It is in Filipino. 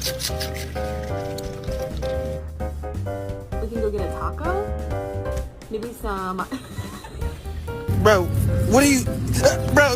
We can go get a taco. Maybe some. Bro, what are you, bro?